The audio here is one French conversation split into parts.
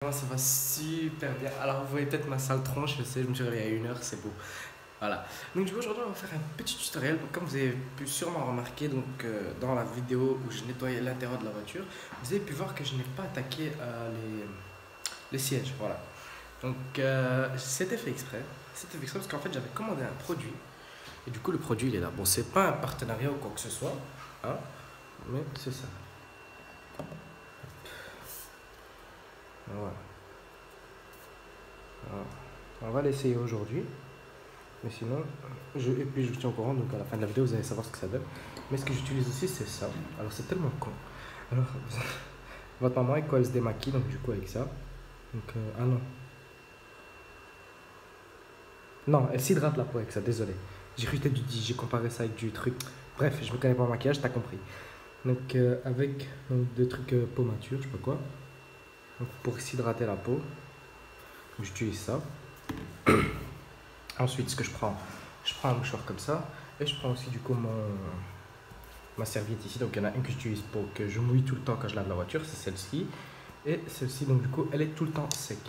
Moi, ça va super bien. Alors, vous voyez peut-être ma sale tronche, je sais, je me suis réveillé à 1 heure, c'est beau. Voilà. Donc, du coup, aujourd'hui, on va faire un petit tutoriel. Comme vous avez pu sûrement remarquer, dans la vidéo où je nettoyais l'intérieur de la voiture, vous avez pu voir que je n'ai pas attaqué les sièges. Voilà. Donc, c'était fait exprès. C'était fait exprès parce qu'en fait, j'avais commandé un produit. Et du coup, le produit, il est là. Bon, c'est pas un partenariat ou quoi que ce soit, hein, mais c'est ça. Voilà. Voilà. On va l'essayer aujourd'hui. Mais sinon, et puis je vous tiens au courant, donc à la fin de la vidéo, vous allez savoir ce que ça donne. Mais ce que j'utilise aussi, c'est ça. Alors, c'est tellement con. Alors, votre maman, avec quoi elle se démaquille, donc du coup, avec ça. Donc, ah non. Non, elle s'hydrate la peau avec ça, désolé. J'ai cru que c'était j'ai comparé ça avec du truc. Bref, je me connais pas en maquillage, t'as compris. Donc, avec des trucs peau mature, je sais pas quoi. Donc, pour s'hydrater la peau, j'utilise ça. Ensuite, ce que je prends un mouchoir comme ça. Et je prends aussi du coup ma serviette ici. Donc il y en a une que j'utilise pour que je mouille tout le temps quand je lave la voiture. C'est celle-ci. Et celle-ci, donc du coup, elle est tout le temps sec.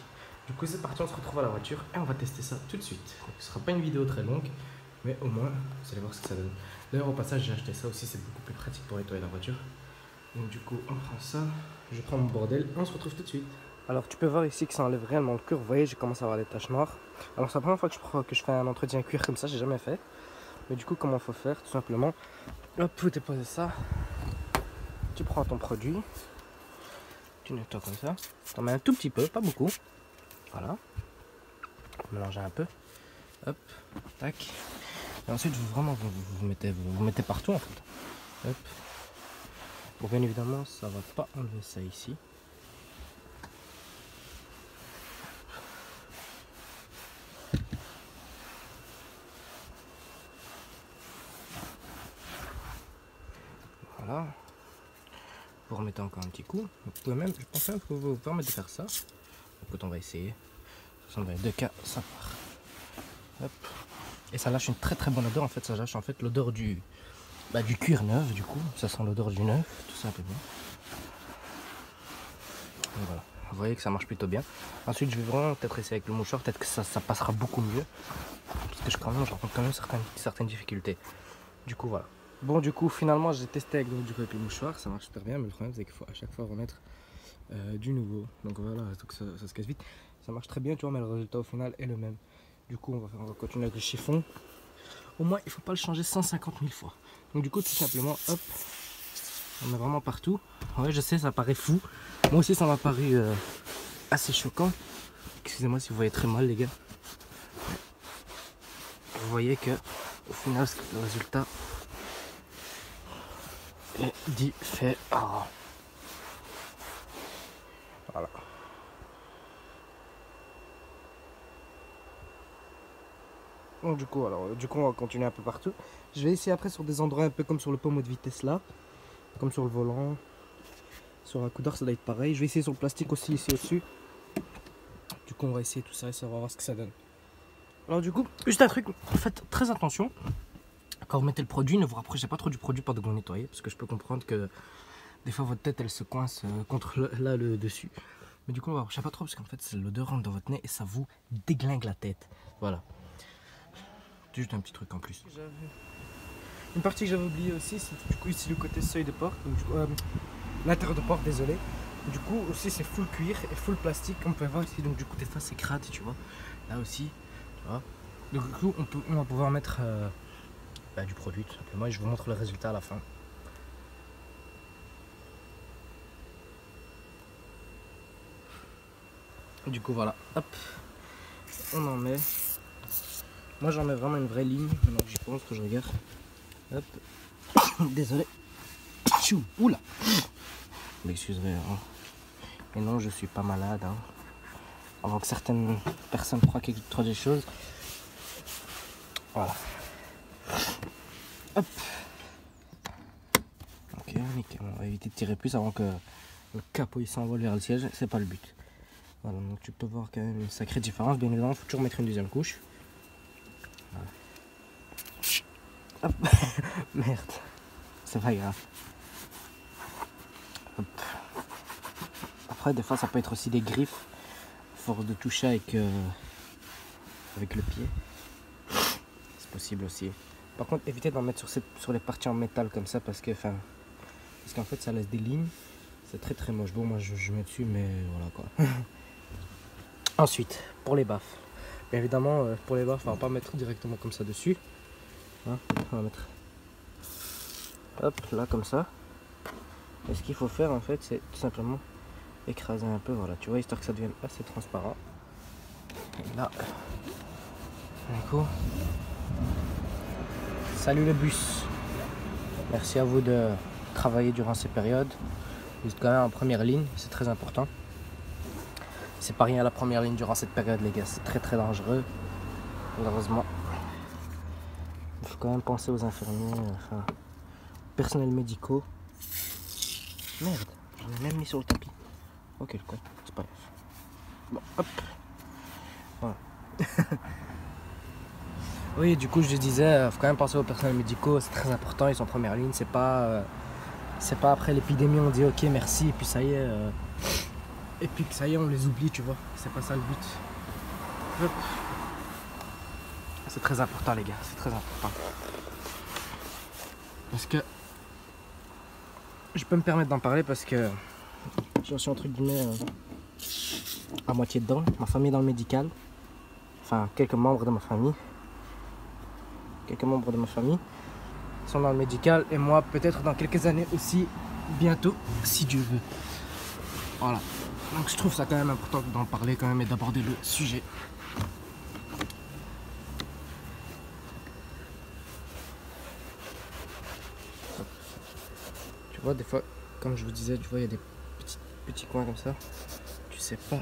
Du coup, c'est parti, on se retrouve à la voiture et on va tester ça tout de suite. Donc, ce ne sera pas une vidéo très longue, mais au moins, vous allez voir ce que ça donne. D'ailleurs, au passage, j'ai acheté ça aussi. C'est beaucoup plus pratique pour nettoyer la voiture. Donc du coup, on prend ça. Je prends mon bordel et on se retrouve tout de suite. Alors tu peux voir ici que ça enlève réellement le cuir. Vous voyez, j'ai commencé à avoir des taches noires. Alors c'est la première fois que je fais un entretien cuir comme ça, j'ai jamais fait. Mais du coup, comment faut faire? Tout simplement, hop, vous déposez ça. Tu prends ton produit. Tu nettoies comme ça. Tu en mets un tout petit peu, pas beaucoup. Voilà. Mélangez un peu. Hop, tac. Et ensuite, vous mettez partout en fait. Hop. Bon, bien évidemment, ça va pas enlever ça ici. Voilà. Vous remettez encore un petit coup. Vous pouvez même, je pense même que vous permettre de faire ça. Écoute, on va essayer. Dans les deux cas, ça part. Hop. Et ça lâche une très très bonne odeur. En fait, ça lâche en fait l'odeur du cuir neuf. Du coup, ça sent l'odeur du neuf, tout simplement. Et voilà. Vous voyez que ça marche plutôt bien. Ensuite, je vais vraiment peut-être essayer avec le mouchoir. Peut-être que ça passera beaucoup mieux. Parce que je rencontre quand même certaines difficultés. Du coup, voilà. Bon, du coup, finalement, j'ai testé avec le mouchoir, ça marche super bien, mais le problème, c'est qu'il faut à chaque fois remettre du nouveau. Donc voilà, donc ça se casse vite. Ça marche très bien, tu vois, mais le résultat au final est le même. Du coup, on va continuer avec le chiffon. Au moins, il ne faut pas le changer 150 000 fois. Donc du coup, tout simplement, hop, on met vraiment partout. Ouais, je sais, ça paraît fou. Moi aussi, ça m'a paru assez choquant. Excusez-moi si vous voyez très mal, les gars. Vous voyez que, au final, le résultat différent. Voilà. Donc du coup, on va continuer un peu partout. Je vais essayer après sur des endroits un peu comme sur le pommeau de vitesse là, comme sur le volant, sur un coup d'arc ça doit être pareil. Je vais essayer sur le plastique aussi ici au-dessus. Du coup, on va essayer tout ça et ça va voir ce que ça donne. Alors du coup, juste un truc, faites très attention. Quand vous mettez le produit, ne vous rapprochez pas trop du produit pendant que vous nettoyez, parce que je peux comprendre que des fois votre tête elle se coince contre le dessus. Mais du coup, on ne vous rapprochez pas trop parce qu'en fait, l'odeur rentre dans votre nez et ça vous déglingue la tête. Voilà. Juste un petit truc en plus. Une partie que j'avais oublié aussi, c'est du coup ici le côté seuil de porte, l'intérieur de porte, désolé. Du coup aussi c'est full cuir et full plastique, comme on peut voir ici. Donc du coup des fois c'est crade, tu vois. Là aussi, tu vois. Donc du coup on va pouvoir mettre du produit tout simplement et je vous montre le résultat à la fin. Du coup voilà, hop, on en met. Moi j'en mets vraiment une vraie ligne, maintenant que j'y pense, que je regarde. Hop, désolé. Chou, oula. M'excuserez, hein. Mais non, je suis pas malade, hein. Avant que certaines personnes croient qu'il y a des choses. Voilà. Hop. Ok, nickel. On va éviter de tirer plus avant que le capot il s'envole vers le siège. C'est pas le but. Voilà, donc tu peux voir quand même une sacrée différence. Bien évidemment, il faut toujours mettre une deuxième couche. Voilà. Hop. Merde. C'est pas grave. Hop. Après, des fois, ça peut être aussi des griffes. force de toucher avec le pied. C'est possible aussi. Par contre, évitez d'en mettre sur les parties en métal comme ça parce qu'en fait ça laisse des lignes. C'est très très moche. Bon, moi je mets dessus, mais voilà quoi. Ensuite, pour les baffes. Bien évidemment, pour les baffes, on va pas mettre directement comme ça dessus. Hein, on va mettre hop là comme ça. Et ce qu'il faut faire en fait, c'est tout simplement écraser un peu, voilà, tu vois, histoire que ça devienne assez transparent. Et là, du coup, salut le bus. Merci à vous de travailler durant ces périodes. Vous êtes quand même en première ligne, c'est très important. C'est pas rien à la première ligne durant cette période, les gars, c'est très très dangereux, malheureusement. Il faut quand même penser aux infirmiers, enfin, personnels médicaux. Merde, j'en ai même mis sur le tapis. Ok, le con, c'est pas grave. Bon, hop. Voilà. Oui, du coup, je disais, faut quand même penser aux personnels médicaux, c'est très important, ils sont en première ligne. C'est pas après l'épidémie, on dit ok, merci, et puis ça y est. Et puis que ça y est, on les oublie, tu vois. C'est pas ça le but. Hop. C'est très important, les gars, c'est très important. Parce que je peux me permettre d'en parler parce que j'en suis entre guillemets à moitié dedans. Ma famille est dans le médical. Enfin, quelques membres de ma famille sont dans le médical. Et moi, peut-être dans quelques années aussi, bientôt, si Dieu veut. Voilà. Donc je trouve ça quand même important d'en parler quand même et d'aborder le sujet. Tu vois, des fois, comme je vous disais, tu vois, il y a des petits coins comme ça. Tu sais pas.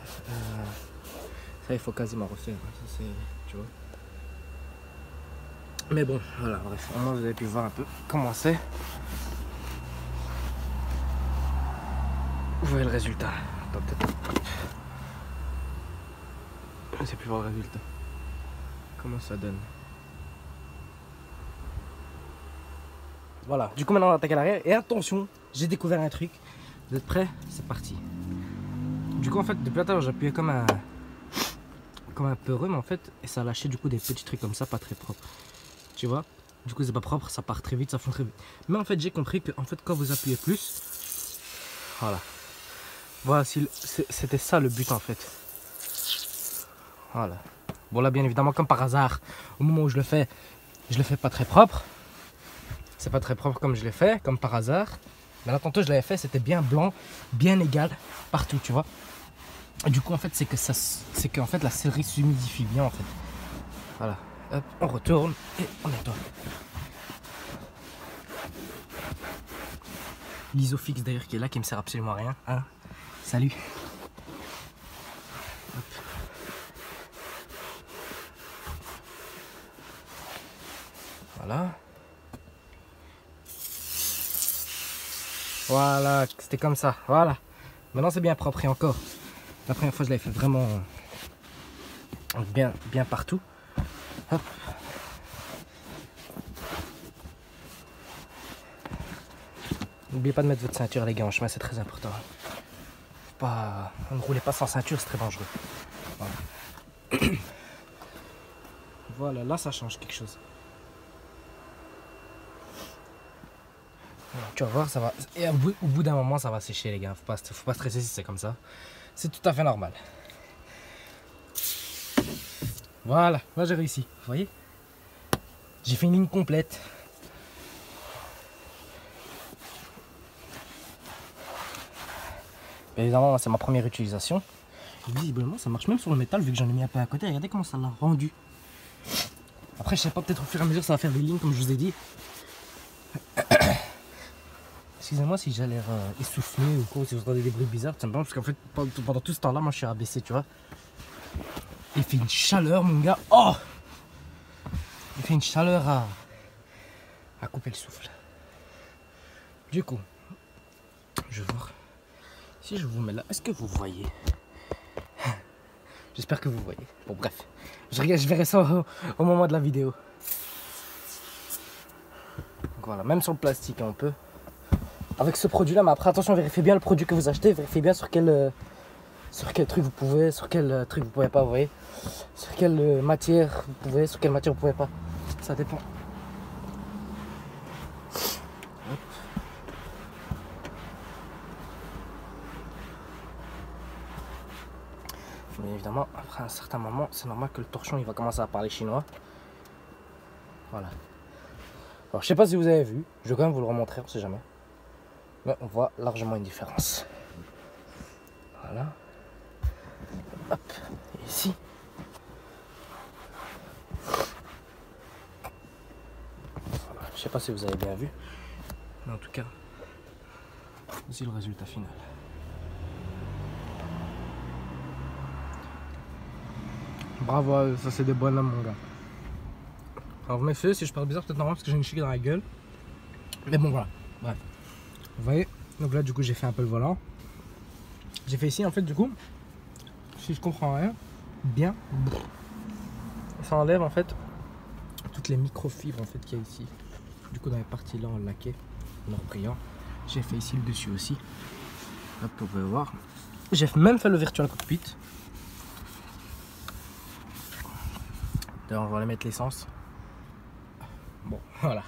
Ça, il faut quasiment refaire. Ça, c'est, tu vois. Mais bon, voilà, bref. Au moins, vous avez pu voir un peu comment c'est. Vous voyez le résultat. Attends, peut-être. J'ai pu voir le résultat. Comment ça donne. Voilà, du coup maintenant on va attaquer à l'arrière. Et attention, j'ai découvert un truc. Vous êtes prêts? C'est parti. Du coup en fait, depuis tout à l'heure j'appuyais comme un peureux, mais en fait, et ça a lâché du coup des petits trucs comme ça, pas très propres. Tu vois? Du coup c'est pas propre, ça part très vite, ça fond très vite. Mais en fait j'ai compris que en fait quand vous appuyez plus, voilà. Voilà, c'était ça le but en fait. Voilà. Bon là bien évidemment comme par hasard, au moment où je le fais pas très propre. C'est pas très propre comme je l'ai fait, comme par hasard. Mais là tantôt je l'avais fait, c'était bien blanc, bien égal, partout, tu vois. Et du coup en fait c'est que en fait la céleri s'humidifie bien en fait. Voilà. Hop, on retourne et on nettoie. L'isofix d'ailleurs qui est là, qui me sert absolument à rien. Hein. Salut. Hop. Voilà. Voilà, c'était comme ça. Voilà. Maintenant c'est bien propre et encore. La première fois je l'avais fait vraiment bien partout. Hop. N'oubliez pas de mettre votre ceinture les gars en chemin, c'est très important. Ne roulez pas sans ceinture, c'est très dangereux. Voilà. Voilà, là ça change quelque chose. Tu vas voir, ça va. Et au bout d'un moment, ça va sécher, les gars. Faut pas stresser si c'est comme ça. C'est tout à fait normal. Voilà, là j'ai réussi. Vous voyez? J'ai fait une ligne complète. Bien évidemment, c'est ma première utilisation. Et visiblement, ça marche même sur le métal vu que j'en ai mis un peu à côté. Regardez comment ça l'a rendu. Après, je sais pas, peut-être au fur et à mesure, ça va faire des lignes, comme je vous ai dit. Excusez-moi si j'ai l'air essoufflé ou quoi, si vous entendez des bruits bizarres, tout simplement parce qu'en fait, pendant tout ce temps-là, moi je suis rabaissé, tu vois. Il fait une chaleur, mon gars. Oh! Il fait une chaleur à couper le souffle. Du coup, je vais voir si je vous mets là. Est-ce que vous voyez? J'espère que vous voyez. Bon, bref, je verrai ça au moment de la vidéo. Donc voilà, même sur le plastique, on peut. Avec ce produit là, mais après attention, vérifiez bien le produit que vous achetez, vérifiez bien sur sur quel truc vous pouvez, sur quel truc vous pouvez pas, vous voyez. Sur quelle matière vous pouvez, sur quelle matière vous pouvez pas. Ça dépend. Hop. Mais évidemment, après un certain moment, c'est normal que le torchon il va commencer à parler chinois. Voilà. Alors je sais pas si vous avez vu, je vais quand même vous le remontrer, on sait jamais. Mais on voit largement une différence. Voilà. Hop. Et ici. Voilà. Je sais pas si vous avez bien vu. Mais en tout cas, voici le résultat final. Bravo, ça c'est des bonhommes mon gars. Alors vous m'excusez si je parle bizarre, peut-être normal parce que j'ai une chic dans la gueule. Mais bon voilà, bref. Vous voyez, donc là du coup j'ai fait un peu le volant. J'ai fait ici en fait du coup, si je comprends rien, bien. Ça enlève en fait toutes les microfibres en fait qu'il y a ici. Du coup dans les parties là en laqué, en or brillant. J'ai fait ici le dessus aussi. Hop, vous pouvez voir. J'ai même fait le virtual cockpit. D'ailleurs on va aller mettre l'essence. Bon, voilà.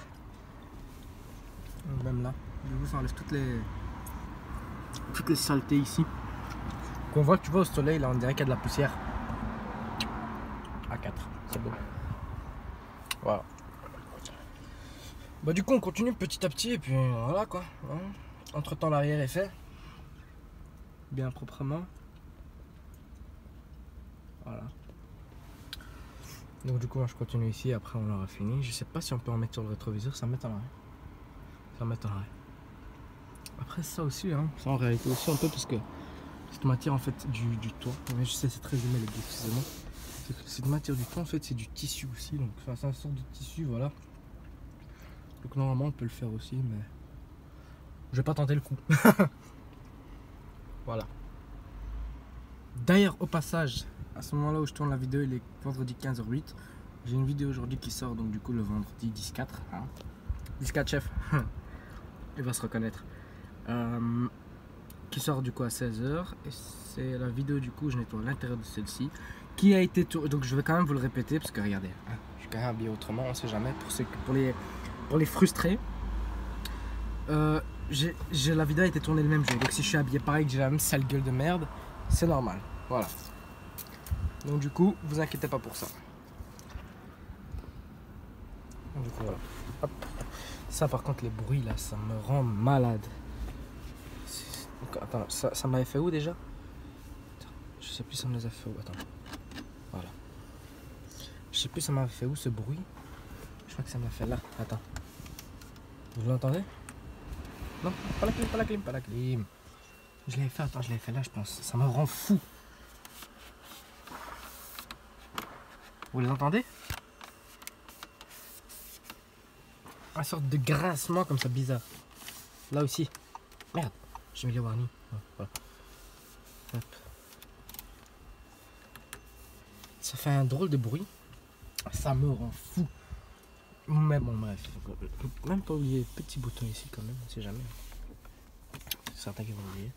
Même là, du coup ça enlève toutes les saletés ici. Qu'on voit que tu vois au soleil, là on dirait qu'il y a de la poussière. A4, c'est beau. Voilà. Bah du coup on continue petit à petit et puis voilà quoi. Entre temps l'arrière est fait. Bien proprement. Voilà. Donc du coup moi je continue ici, après on aura fini. Je sais pas si on peut en mettre sur le rétroviseur, ça m'étonnerait. Ça m'étonnerait. Après ça aussi, hein, ça en réalité aussi un peu parce que cette matière en fait du toit, mais je sais c'est très aimé les gars, excusez-moi. Cette matière du toit en fait c'est du tissu aussi, donc enfin, c'est un sort de tissu, voilà. Donc normalement on peut le faire aussi, mais je vais pas tenter le coup. Voilà. D'ailleurs au passage, à ce moment là où je tourne la vidéo, il est vendredi 15h08. J'ai une vidéo aujourd'hui qui sort donc du coup le vendredi 10-4. Hein. 10-4 chef. Il va se reconnaître. Qui sort du coup à 16h. Et c'est la vidéo du coup, je nettoie l'intérieur de celle-ci. Qui a été tournée. Donc je vais quand même vous le répéter parce que regardez, hein, je suis quand même habillé autrement, on sait jamais. Pour les frustrés. La vidéo a été tournée le même jour. Donc si je suis habillé pareil, que j'ai la même sale gueule de merde, c'est normal. Voilà. Donc du coup, vous inquiétez pas pour ça. Donc, du coup, voilà. Hop. Ça par contre les bruits là, ça me rend malade. Donc, attends, ça m'avait fait où déjà? Je sais plus ça me les a fait où. Attends. Voilà. Je sais plus ça m'avait fait où ce bruit. Je crois que ça m'a fait là. Attends. Vous l'entendez? Non, pas la clim, pas la clim, pas la clim. Je l'avais fait, attends, je l'avais fait là je pense. Ça me rend fou. Vous les entendez? Une sorte de grincement comme ça bizarre. Là aussi. Merde, j'ai mis les warnings. Voilà. Hop. Ça fait un drôle de bruit. Ça me rend fou. Mais bon bref. Même pas oublier le petit bouton ici quand même, on sait jamais. Certains qui vont oublier.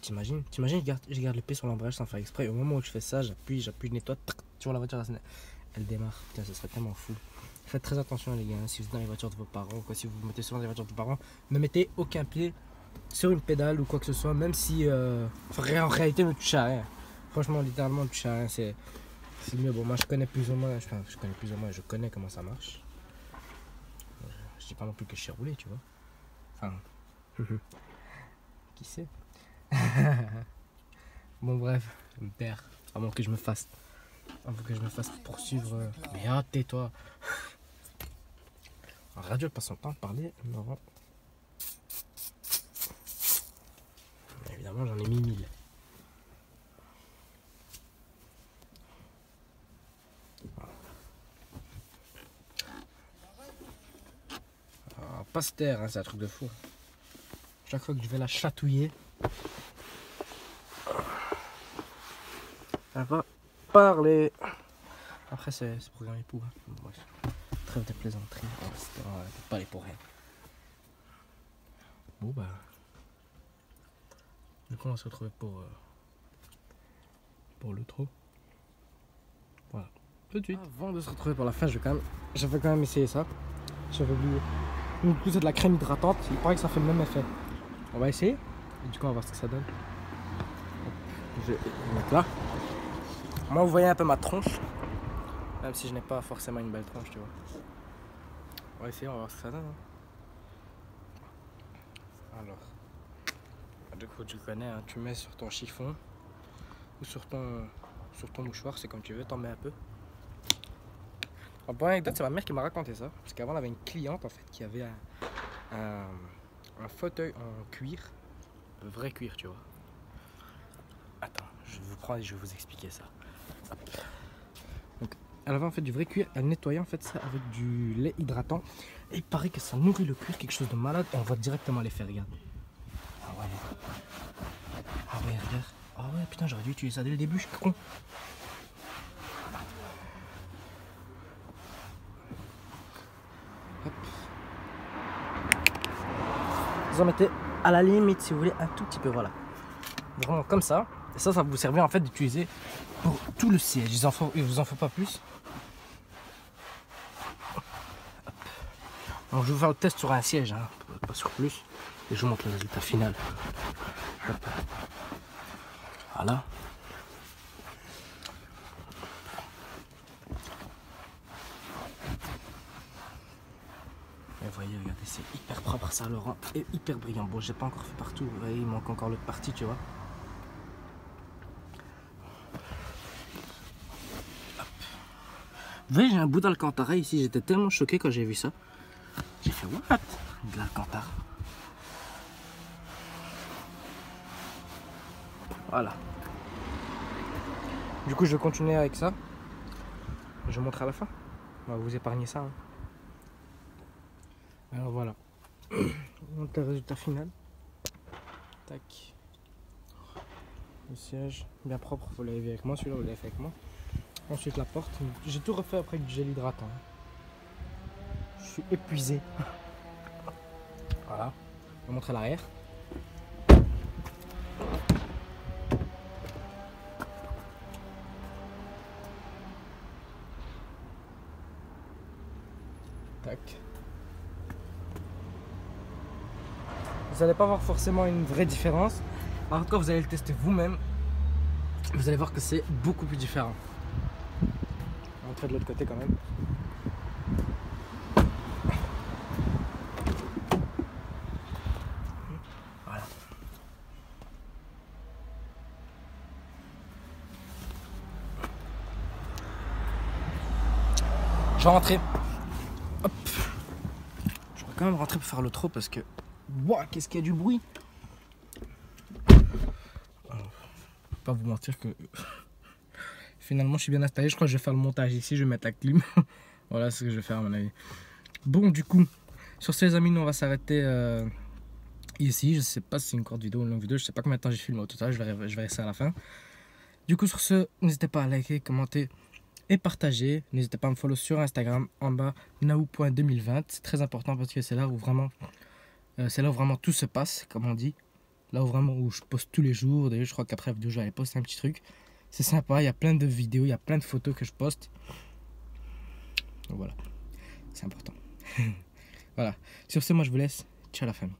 T'imagines, je garde le pied sur l'embrayage sans faire exprès. Et au moment où je fais ça, j'appuie, je nettoie. Tu vois la voiture, elle démarre. Putain, ça serait tellement fou. Faites très attention les gars, si vous êtes dans les voitures de vos parents, quoi, si vous vous mettez souvent dans les voitures de vos parents, ne mettez aucun pied sur une pédale ou quoi que ce soit, même si en réalité ne touchez à rien. Franchement, littéralement, ne touchez à rien, c'est mieux. Bon, moi je connais plus ou moins, je connais comment ça marche. Je dis pas non plus que je sais rouler, tu vois. Enfin, qui sait. Bon bref, je me perds. Avant que je me fasse poursuivre. Bien, tais-toi. En radio, elle passe son temps à parler. Non. Évidemment, j'en ai mis 1000. Voilà. Alors, pas se taire, hein, c'est un truc de fou. Chaque fois que je vais la chatouiller, elle va parler. Après, c'est programmé pour. Hein. Bref. Trêve de plaisanterie. On va pas aller pour rien. Bon, bah. Du coup, on va se retrouver pour pour le trou. Voilà, tout de suite. Avant de se retrouver pour la fin, j'avais quand même essayé ça. J'avais oublié. Du coup, c'est de la crème hydratante. Il paraît que ça fait le même effet. On va essayer. Et du coup, on va voir ce que ça donne. Je vais mettre là. Moi, vous voyez un peu ma tronche. Même si je n'ai pas forcément une belle tronche, tu vois. On va essayer, on va voir ce que ça donne. Alors, du coup, tu connais, hein, tu mets sur ton chiffon ou sur ton mouchoir, c'est comme tu veux, t'en mets un peu. En bonne anecdote, c'est ma mère qui m'a raconté ça. Parce qu'avant, elle avait une cliente en fait qui avait un fauteuil en cuir, un vrai cuir, tu vois. Attends, je vais vous prendre et je vais vous expliquer ça. Hop. Donc, elle avait en fait du vrai cuir, elle nettoyait en fait ça avec du lait hydratant. Et il paraît que ça nourrit le cuir, quelque chose de malade, et on voit directement l'effet, regarde. Ah ouais. Ah ouais, regarde. Ah ouais, putain, j'aurais dû utiliser ça dès le début, je suis con. Hop. Vous en mettez à la limite, si vous voulez, un tout petit peu, voilà. Vraiment comme ça. Et ça va vous servir en fait d'utiliser pour tout le siège. Il vous en faut pas plus. Hop. Donc je vais vous faire le test sur un siège, hein, pas sur plus. Et je vous montre le résultat final. Hop. Voilà. Et vous voyez, regardez, c'est hyper propre, ça le rend hyper brillant. Bon, j'ai pas encore fait partout, vous voyez, il manque encore l'autre partie, tu vois. Vous voyez, j'ai un bout d'alcantara ici, j'étais tellement choqué quand j'ai vu ça. J'ai fait what? De l'alcantara. Voilà. Du coup, je vais continuer avec ça. Je vais montrer à la fin. On va vous épargner ça. Hein. Alors voilà. On montre le résultat final. Tac. Le siège, bien propre, vous l'avez vu avec moi. Celui-là, vous l'avez fait avec moi. Ensuite, la porte. J'ai tout refait après avec du gel hydratant. Je suis épuisé. Voilà. Je vais montrer l'arrière. Tac. Vous n'allez pas voir forcément une vraie différence. En tout cas, vous allez le tester vous-même. Vous allez voir que c'est beaucoup plus différent. On va montrer de l'autre côté quand même. Voilà. Je vais rentrer. Hop. Je vais quand même rentrer pour faire le trot parce que... Wow, qu'est-ce qu'il y a du bruit. Pas vous mentir que finalement je suis bien installé. Je crois que je vais faire le montage ici. Je vais mettre la clim. Voilà ce que je vais faire à mon avis. Bon, du coup, sur ces amis, nous on va s'arrêter ici. Je sais pas si c'est une courte vidéo ou une longue vidéo. Je sais pas combien de temps j'ai filmé au total. Je verrai ça à la fin. Du coup, sur ce, n'hésitez pas à liker, commenter et partager. N'hésitez pas à me follow sur Instagram en bas naou.2020. C'est très important parce que c'est là où vraiment tout se passe, comme on dit. Là où je poste tous les jours. D'ailleurs, je crois qu'après la vidéo, je vais aller poster un petit truc. C'est sympa, il y a plein de vidéos, il y a plein de photos que je poste. Donc voilà, c'est important. Voilà. Sur ce, moi je vous laisse. Ciao la famille.